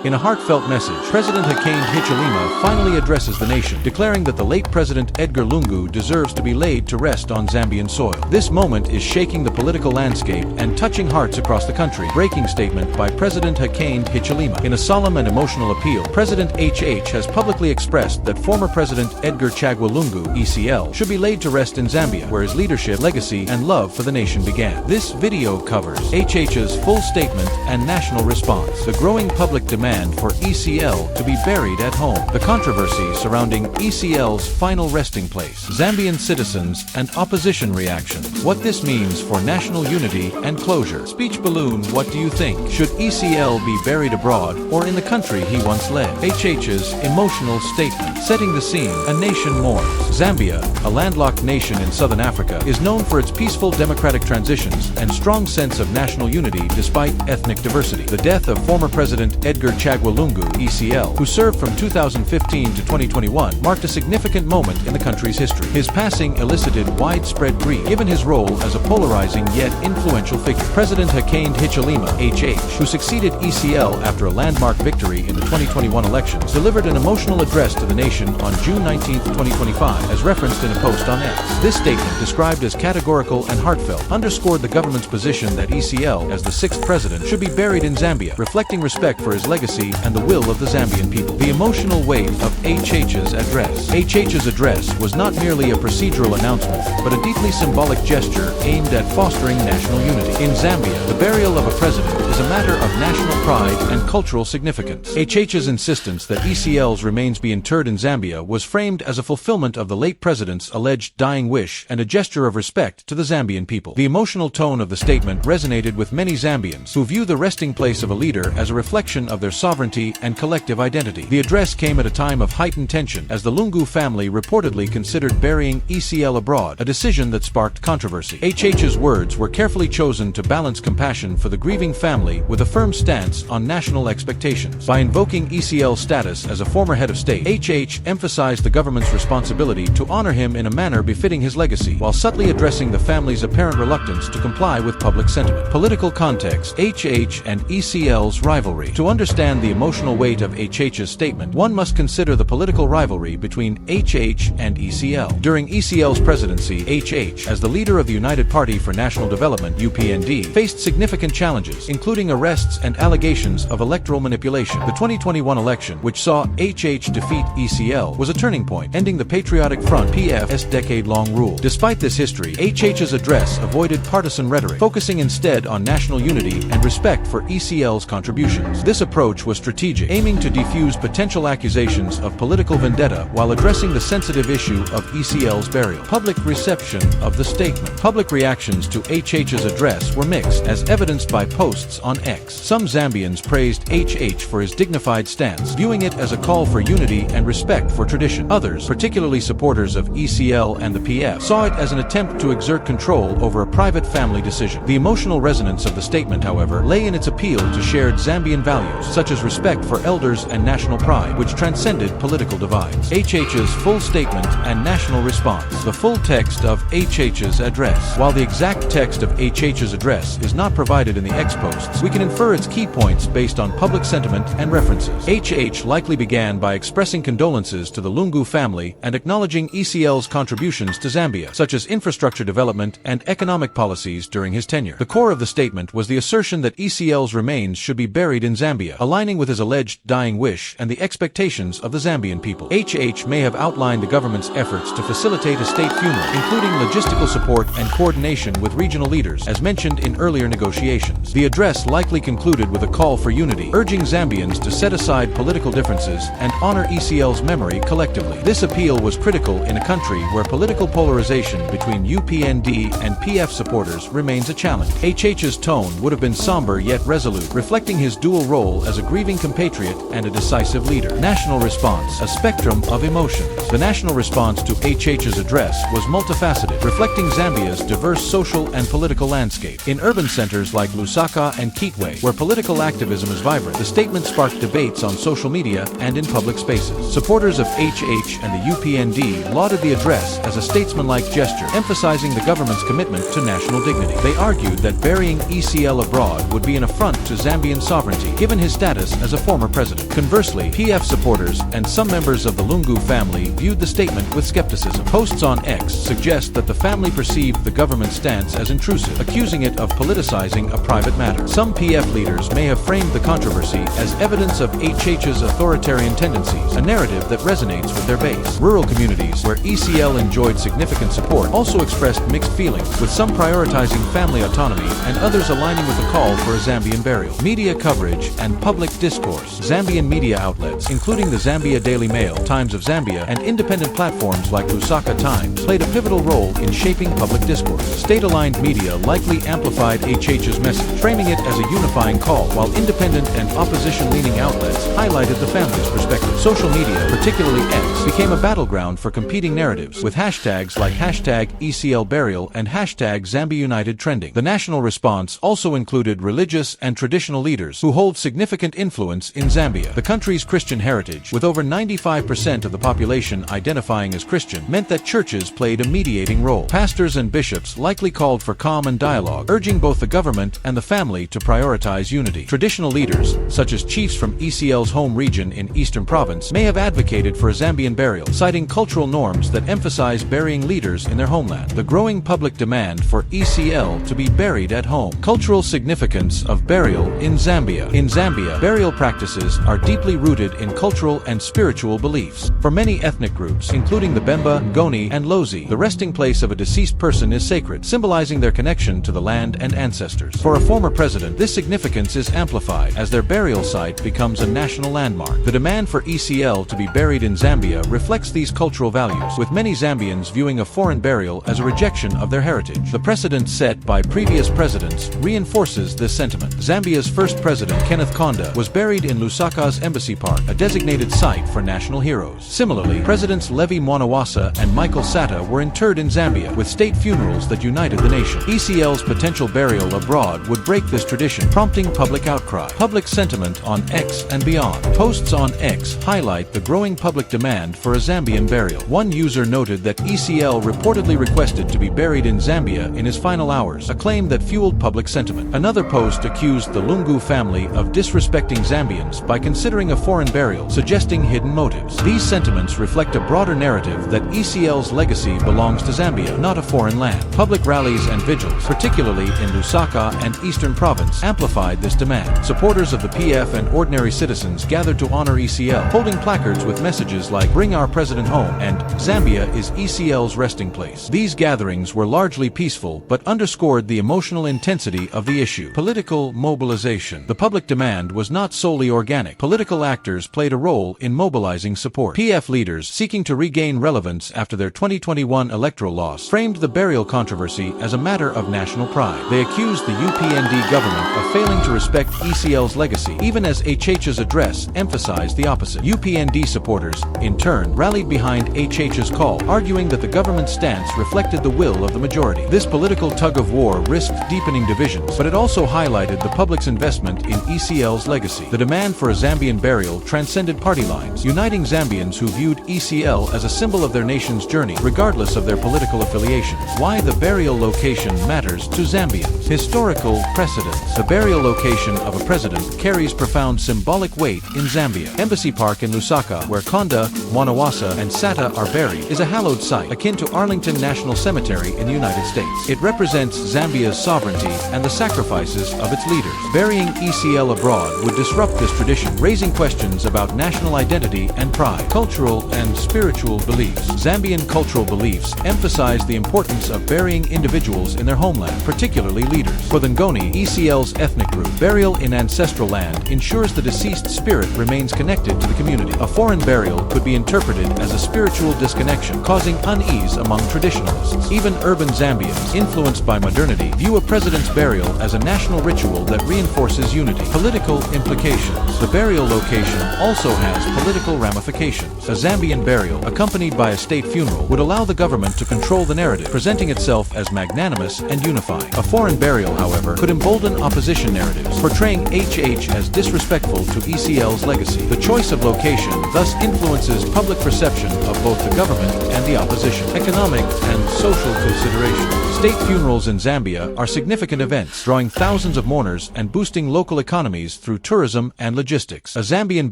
In a heartfelt message, President Hakainde Hichilema finally addresses the nation, declaring that the late President Edgar Lungu deserves to be laid to rest on Zambian soil. This moment is shaking the political landscape and touching hearts across the country. Breaking statement by President Hakainde Hichilema. In a solemn and emotional appeal, President HH has publicly expressed that former President Edgar Chagwa Lungu, ECL, should be laid to rest in Zambia, where his leadership, legacy, and love for the nation began. This video covers HH's full statement and national response, the growing public demand for ECL to be buried at home, the controversy surrounding ECL's final resting place, Zambian citizens and opposition reactions, what this means for national unity and closure. Speech balloon. What do you think? Should ECL be buried abroad or in the country he once led? HH's emotional statement. Setting the scene. A nation mourns. Zambia, a landlocked nation in southern Africa, is known for its peaceful democratic transitions and strong sense of national unity despite ethnic diversity. The death of former President Edgar Chagwa Lungu, ECL, who served from 2015 to 2021, marked a significant moment in the country's history. His passing elicited widespread grief, given his role as a polarizing yet influential figure. President Hakainde Hichilema, HH, who succeeded ECL after a landmark victory in the 2021 elections, delivered an emotional address to the nation on June 19, 2025, as referenced in a post on X. This statement, described as categorical and heartfelt, underscored the government's position that ECL, as the sixth president, should be buried in Zambia, reflecting respect for his legacy and the will of the Zambian people. The emotional weight of HH's address. HH's address was not merely a procedural announcement, but a deeply symbolic gesture aimed at fostering national unity. In Zambia, the burial of a president is a matter of national pride and cultural significance. HH's insistence that ECL's remains be interred in Zambia was framed as a fulfillment of the late president's alleged dying wish and a gesture of respect to the Zambian people. The emotional tone of the statement resonated with many Zambians, who view the resting place of a leader as a reflection of their sovereignty and collective identity. The address came at a time of heightened tension, as the Lungu family reportedly considered burying ECL abroad, a decision that sparked controversy. HH's words were carefully chosen to balance compassion for the grieving family with a firm stance on national expectations. By invoking ECL's status as a former head of state, HH emphasized the government's responsibility to honor him in a manner befitting his legacy, while subtly addressing the family's apparent reluctance to comply with public sentiment. Political context. HH and ECL's rivalry. To understand the emotional weight of HH's statement, one must consider the political rivalry between HH and ECL. During ECL's presidency, HH, as the leader of the United Party for National Development (UPND), faced significant challenges, including arrests and allegations of electoral manipulation. The 2021 election, which saw HH defeat ECL, was a turning point, ending the Patriotic Front (PF's) decade-long rule. Despite this history, HH's address avoided partisan rhetoric, focusing instead on national unity and respect for ECL's contributions. This approach was strategic, aiming to defuse potential accusations of political vendetta while addressing the sensitive issue of ECL's burial. Public reception of the statement. Public reactions to HH's address were mixed, as evidenced by posts on X. Some Zambians praised HH for his dignified stance, viewing it as a call for unity and respect for tradition. Others, particularly supporters of ECL and the PF, saw it as an attempt to exert control over a private family decision. The emotional resonance of the statement, however, lay in its appeal to shared Zambian values, such as respect for elders and national pride, which transcended political divides. HH's full statement and national response. The full text of HH's address. While the exact text of HH's address is not provided in the X posts, we can infer its key points based on public sentiment and references. HH likely began by expressing condolences to the Lungu family and acknowledging ECL's contributions to Zambia, such as infrastructure development and economic policies during his tenure. The core of the statement was the assertion that ECL's remains should be buried in Zambia, aligning with his alleged dying wish and the expectations of the Zambian people. HH may have outlined the government's efforts to facilitate a state funeral, including logistical support and coordination with regional leaders, as mentioned in earlier negotiations. The address likely concluded with a call for unity, urging Zambians to set aside political differences and honor ECL's memory collectively. This appeal was critical in a country where political polarization between UPND and PF supporters remains a challenge. HH's tone would have been somber yet resolute, reflecting his dual role as a grieving compatriot and a decisive leader. National response. A spectrum of emotions. The national response to HH's address was multifaceted, reflecting Zambia's diverse social and political landscape. In urban centers like Lusaka and and Kitwe, where political activism is vibrant. The statement sparked debates on social media and in public spaces. Supporters of HH and the UPND lauded the address as a statesmanlike gesture, emphasizing the government's commitment to national dignity. They argued that burying ECL abroad would be an affront to Zambian sovereignty, given his status as a former president. Conversely, PF supporters and some members of the Lungu family viewed the statement with skepticism. Posts on X suggest that the family perceived the government's stance as intrusive, accusing it of politicizing a private matter. Some PF leaders may have framed the controversy as evidence of HH's authoritarian tendencies, a narrative that resonates with their base. Rural communities, where ECL enjoyed significant support, also expressed mixed feelings, with some prioritizing family autonomy and others aligning with the call for a Zambian burial. Media coverage and public discourse. Zambian media outlets, including the Zambia Daily Mail, Times of Zambia, and independent platforms like Lusaka Times, played a pivotal role in shaping public discourse. State-aligned media likely amplified HH's message, framing it as a unifying call, while independent and opposition-leaning outlets highlighted the family's perspective. Social media, particularly X, became a battleground for competing narratives, with hashtags like #ECLBurial and #ZambiaUnited trending. The national response also included religious and traditional leaders who hold significant influence in Zambia. The country's Christian heritage, with over 95% of the population identifying as Christian, meant that churches played a mediating role. Pastors and bishops likely called for calm and dialogue, urging both the government and the family to prioritize unity. Traditional leaders, such as chiefs from ECL's home region in Eastern Province, may have advocated for a Zambian burial, citing cultural norms that emphasize burying leaders in their homeland. The growing public demand for ECL to be buried at home. Cultural significance of burial in Zambia. In Zambia, burial practices are deeply rooted in cultural and spiritual beliefs. For many ethnic groups, including the Bemba, Ngoni, and Lozi, the resting place of a deceased person is sacred, symbolizing their connection to the land and ancestors. For a former president, this significance is amplified as their burial site becomes a national landmark. The demand for ECL to be buried in Zambia reflects these cultural values, with many Zambians viewing a foreign burial as a rejection of their heritage. The precedent set by previous presidents reinforces this sentiment. Zambia's first president, Kenneth Kaunda, was buried in Lusaka's Embassy Park, a designated site for national heroes. Similarly, Presidents Levi Mwanawasa and Michael Sata were interred in Zambia, with state funerals that united the nation. ECL's potential burial abroad would break this tradition, prompting public outcry. Public sentiment on X and beyond. Posts on X highlight the growing public demand for a Zambian burial. One user noted that ECL reportedly requested to be buried in Zambia in his final hours, a claim that fueled public sentiment. Another post accused the Lungu family of disrespecting Zambians by considering a foreign burial, suggesting hidden motives. These sentiments reflect a broader narrative that ECL's legacy belongs to Zambia, not a foreign land. Public rallies and vigils, particularly in Lusaka and Eastern Province, amplified this demand. Supporters of the PF and ordinary citizens gathered to honor ECL, holding placards with messages like "Bring our president home" and "Zambia is ECL's resting place." These gatherings were largely peaceful, but underscored the emotional intensity of the issue. Political mobilization. The public demand was not solely organic. Political actors played a role in mobilizing support. PF leaders, seeking to regain relevance after their 2021 electoral loss, framed the burial controversy as a matter of national pride. They accused the UPND government of failing to respect ECL's legacy, even as HH's address emphasized the opposite. UPND supporters, in turn, rallied behind HH's call, arguing that the government's stance reflected the will of the majority. This political tug-of-war risked deepening divisions, but it also highlighted the public's investment in ECL's legacy. The demand for a Zambian burial transcended party lines, uniting Zambians who viewed ECL as a symbol of their nation's journey, regardless of their political affiliations. Why the burial location matters to Zambians. Historical precedents. The burial location of a president carries profound symbolic weight in Zambia. Embassy Park in Lusaka, where Kaunda, Mwanawasa, and Sata are buried, is a hallowed site, akin to Arlington National Cemetery in the United States. It represents Zambia's sovereignty and the sacrifices of its leaders. Burying ECL abroad would disrupt this tradition, raising questions about national identity and pride. Cultural and spiritual beliefs. Zambian cultural beliefs emphasize the importance of burying individuals in their homeland, particularly leaders. For the Ngoni, ECL's ethnic group, burial in ancestral land ensures the deceased spirit remains connected to the community. A foreign burial could be interpreted as a spiritual disconnection, causing unease among traditionalists. Even urban Zambians, influenced by modernity, view a president's burial as a national ritual that reinforces unity. Political implications. The burial location also has political ramifications. A Zambian burial, accompanied by a state funeral, would allow the government to control the narrative, presenting itself as magnanimous and unifying. A foreign burial, however, could embolden opposition narratives, portraying HH as disrespectful to ECL's legacy. The choice of location thus influences public perception of both the government and the opposition. Economic and social considerations. State funerals in Zambia are significant events, drawing thousands of mourners and boosting local economies through tourism and logistics. A Zambian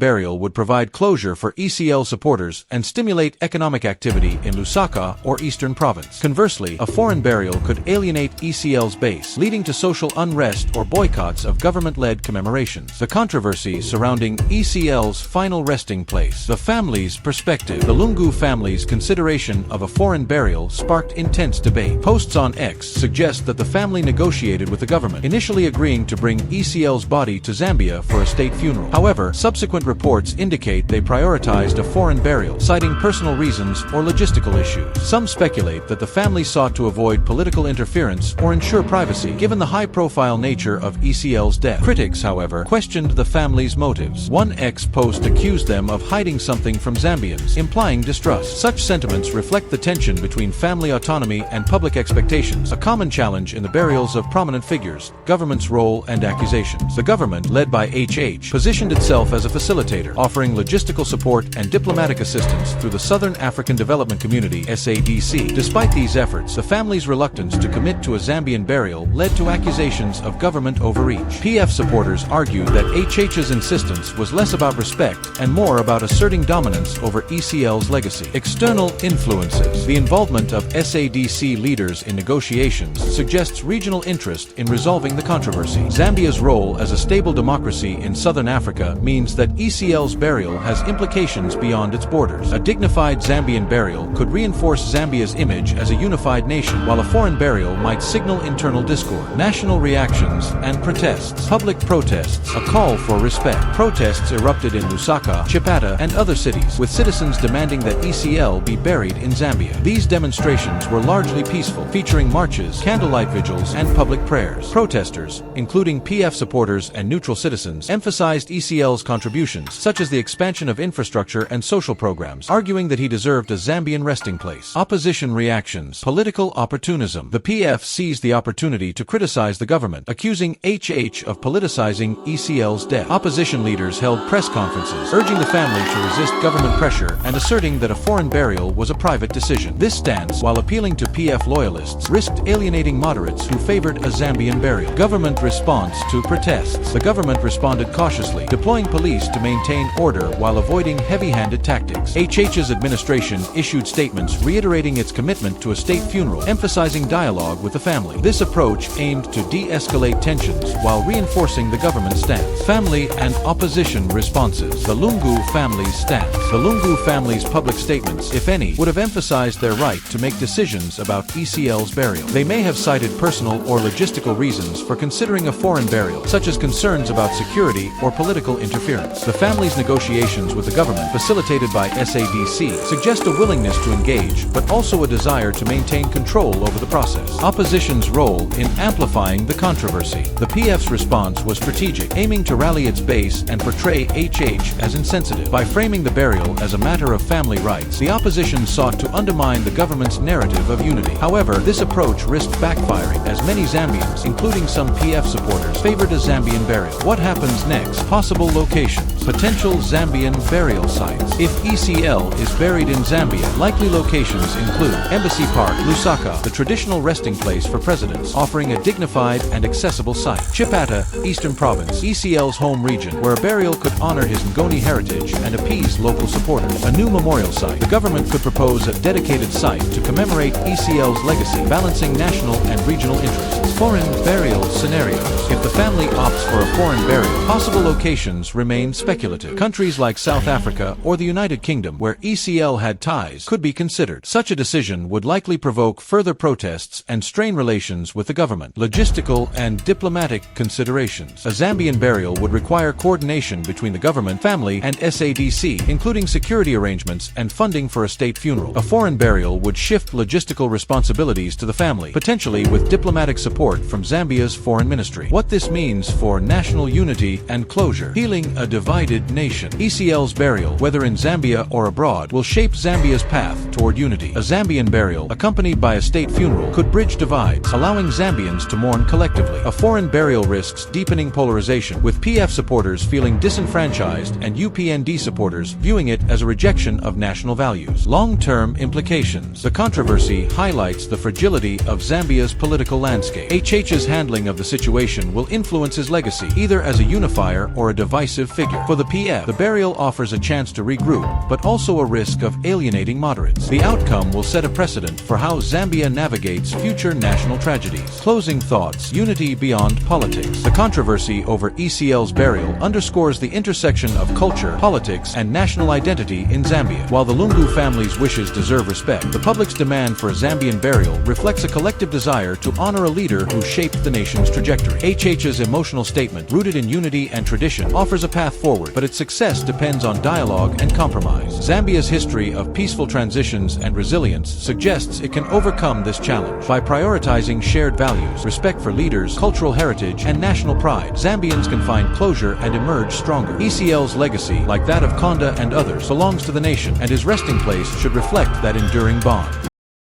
burial would provide closure for ECL supporters and stimulate economic activity in Lusaka or Eastern Province. Conversely, a foreign burial could alienate ECL's base, leading to social unrest or boycotts of government-led commemorations. The controversy surrounding ECL's final resting place. The family's perspective. The Lungu family's consideration of a foreign burial sparked intense debate. Posts on X suggest that the family negotiated with the government, initially agreeing to bring ECL's body to Zambia for a state funeral. However, subsequent reports indicate they prioritized a foreign burial, citing personal reasons or logistical issues. Some speculate that the family sought to avoid political interference or ensure privacy, given the high-profile nature of ECL's death. Critics, however, questioned the family's motives. One X post accused them of hiding something from Zambians, implying distrust. Such sentiments reflect the tension between family autonomy and public expectations, a common challenge in the burials of prominent figures, government's role and accusations. The government, led by HH, positioned itself as a facilitator, offering logistical support and diplomatic assistance through the Southern African Development Community (SADC). Despite these efforts, the family's reluctance to commit to a Zambian burial led to accusations of government overreach. PF supporters argued that HH's insistence was less about respect and more about asserting dominance over ECL's legacy. External influences. The involvement of SADC leaders in negotiations suggests regional interest in resolving the controversy. Zambia's role as a stable democracy in southern Africa means that ECL's burial has implications beyond its borders. A dignified Zambian burial could reinforce Zambia's image as a unified nation, while a foreign burial might signal internal discord. National reactions and protests. Public protests, a call for respect. Protests erupted in Lusaka, Chipata, and other cities, with citizens demanding that ECL be buried in Zambia. These demonstrations were largely peaceful, featuring marches, candlelight vigils, and public prayers. Protesters, including PF supporters and neutral citizens, emphasized ECL's contributions, such as the expansion of infrastructure and social programs, arguing that he deserved a Zambian resting place. Opposition reactions. Political opportunism. The PF seized the opportunity to criticize the government, accusing HH of politicizing ECL's death. Opposition leaders held press conferences, urging the family to resist government pressure and asserting that a foreign burial was a private decision. This stance, while appealing to PF loyalists, risked alienating moderates who favored a Zambian burial. Government response to protests. The government responded cautiously, deploying police to maintain order while avoiding heavy-handed tactics. HH's administration issued statements reiterating its commitment to a state funeral, emphasizing dialogue with the family. This approach aimed to de-escalate tensions while reinforcing the government's stance. Family and opposition responses. The Lungu family's stance. The Lungu family's public statements, if any, would have emphasized their right to make decisions about ECL's burial. They may have cited personal or logistical reasons for considering a foreign burial, such as concerns about security or political interference. The family's negotiations with the government, facilitated by SADC, suggest a willingness to engage, but also a desire to maintain control over the process. Opposition's role in amplifying the controversy. The PF's response was strategic, aiming to rally its base and portray HH as insensitive. By framing the burial as a matter of family rights, the opposition sought to undermine the government's narrative of unity. However, this approach risked backfiring, as many Zambians, including some PF supporters, favored a Zambian burial. What happens next? Possible locations. Potential Zambian burial sites. If ECL is buried in Zambia, likely locations include Embassy Park, Lusaka, the traditional resting place for presidents, offering a dignified and accessible site. Chipata, Eastern Province, ECL's home region, where a burial could honor his Ngoni heritage and appease local supporters. A new memorial site. The government could propose a dedicated site to commemorate ECL's legacy, balancing national and regional interests. Foreign burial scenarios. If the family opts for a foreign burial, possible locations remain speculative. Countries like South Africa or the United Kingdom, where ECL had ties, could be considered. Such a decision would likely provoke further protests and strain relations with the government. Logistical and diplomatic considerations. A Zambian burial would require coordination between the government, family, and SADC, including security arrangements and funding for a state funeral. A foreign burial would shift logistical responsibilities to to the family, potentially with diplomatic support from Zambia's foreign ministry. What this means for national unity and closure. Healing a divided nation. ECL's burial, whether in Zambia or abroad, will shape Zambia's path toward unity. A Zambian burial, accompanied by a state funeral, could bridge divides, allowing Zambians to mourn collectively. A foreign burial risks deepening polarization, with PF supporters feeling disenfranchised and UPND supporters viewing it as a rejection of national values. Long-term implications. The controversy highlights the fragility of Zambia's political landscape. HH's handling of the situation will influence his legacy, either as a unifier or a divisive figure. For the PF, the burial offers a chance to regroup, but also a risk of alienating moderates. The outcome will set a precedent for how Zambia navigates future national tragedies. Closing thoughts. Unity beyond politics. The controversy over ECL's burial underscores the intersection of culture, politics, and national identity in Zambia. While the Lungu family's wishes deserve respect, the public's demand for a Zambian burial reflects a collective desire to honor a leader who shaped the nation's trajectory. HH's emotional statement, rooted in unity and tradition, offers a path forward, but its success depends on dialogue and compromise. Zambia's history of peaceful transitions and resilience suggests it can overcome this challenge. By prioritizing shared values, respect for leaders, cultural heritage, and national pride, Zambians can find closure and emerge stronger. ECL's legacy, like that of Konda and others, belongs to the nation, and his resting place should reflect that enduring bond.